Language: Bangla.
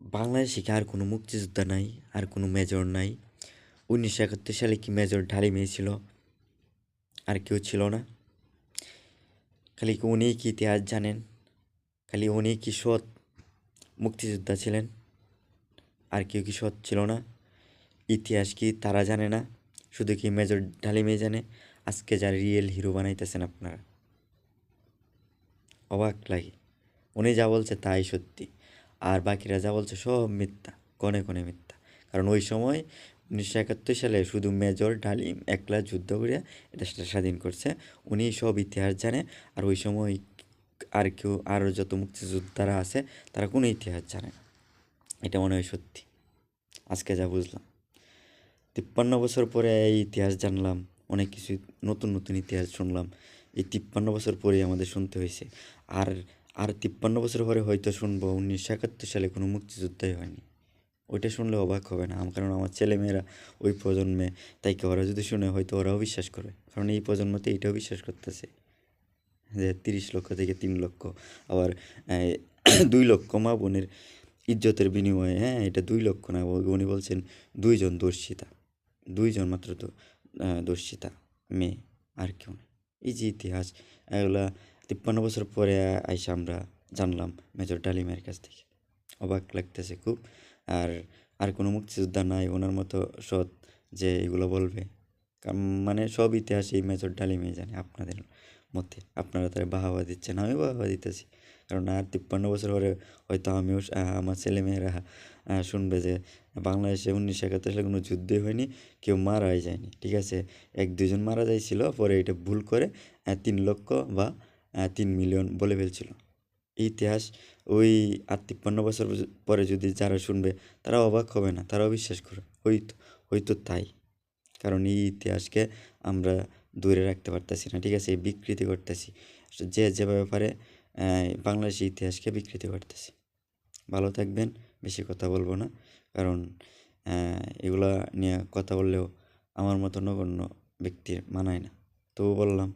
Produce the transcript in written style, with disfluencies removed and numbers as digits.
বাংলাদেশে কি আর কোনো মুক্তিযোদ্ধা নাই? আর কোনো মেজর নাই? ১৯৭১ সালে কি মেজর ঢালিম ছিল? আর কেউ ছিল না? খালি কি উনিই কি ইতিহাস জানেন? খালি উনিই কি সৎ মুক্তিযোদ্ধা ছিলেন? আর কেউ কি সৎ ছিল না? ইতিহাস কি তারা জানে না? শুধু কি মেজর ঢালিমই জানে? আজকে যার রিয়েল হিরো বানাইতেছেন আপনারা, অবাক লাগে। উনি যা বলছে তাই সত্যি, আর বাকিরা যা বলছে সব মিথ্যা, কনে কনে মিথ্যা। কারণ ওই সময় ১৯৭১ সালে শুধু মেজর ডালিম একলা যুদ্ধ করে দেশটা স্বাধীন করছে। উনি সব ইতিহাস জানে। আর ওই সময় আর কেউ, আরও যত মুক্তিযোদ্ধারা আছে তারা কোনো ইতিহাস জানে না। এটা মনে হয় সত্যি, আজকে যা বুঝলাম। ৫৩ বছর পরে এই ইতিহাস জানলাম, অনেক কিছু নতুন নতুন ইতিহাস শুনলাম। এই ৫৩ বছর পরেই আমাদের শুনতে হয়েছে। আর আর ৫৩ বছর পরে হয়তো শুনবো ১৯৭১ সালে কোনো মুক্তিযুদ্ধই হয়নি। ওইটা শুনলে অবাক হবে না, কারণ আমার ছেলেমেয়েরা ওই প্রজন্মে, তাই কি ওরা যদি শুনে হয়তো ওরাও বিশ্বাস করে। কারণ এই প্রজন্মতে এইটাও বিশ্বাস করতেছে যে ৩০ লক্ষ থেকে ৩ লক্ষ, আবার ২ লক্ষ মা বোনের ইজ্জতের বিনিময়ে, হ্যাঁ এটা ২ লক্ষ না, উনি বলছেন ২ জন দর্শিতা, ২ জন মাত্র তো দর্শিতা মেয়ে, আর কেউ নেই। এই যে ইতিহাস, এগুলা ৫৩ বছর পরে আইসা আমরা জানলাম মেজর ডালিমের কাছ থেকে। অবাক লাগতেছে খুব। আর আর কোনো মুক্তিযোদ্ধা নাই ওনার মতো সৎ যে এগুলো বলবে। মানে সব ইতিহাস এই মেজর ডালিমই জানে আপনাদের মতে। আপনারা তারা বাহাবা দিচ্ছেন, আমিও বাহাবা দিতেছি। কারণ আর ৫৩ বছর পরে হয়তো আমিও আমার ছেলেমেয়েরা শুনবে যে বাংলাদেশে ১৯৭১ সালে কোনো যুদ্ধই হয়নি, কেউ মারাই যায়নি। ঠিক আছে, ১-২ জন মারা যাইছিল, পরে এটা ভুল করে ৩ লক্ষ বা ৩ মিলিয়ন বলে ফেলছিল। এই ইতিহাস ওই আর ৫৩ বছর পরে যদি যারা শুনবে তারা অবাক হবে না, তারাও বিশ্বাস করবে। হয়তো হয়তো তাই। কারণ এই ইতিহাসকে আমরা ধরে রাখতে পারতেছি না, ঠিক আছে, বিকৃতি করতেছি। যে যেভাবে পারে বাংলাদেশের ইতিহাসকে বিকৃতি করতেছি। ভালো থাকবেন, বেশি কথা বলবো না, কারণ এগুলা নিয়ে কথা বললেও আমার মতো নগণ্য ব্যক্তির মানায় না। তবু বললাম।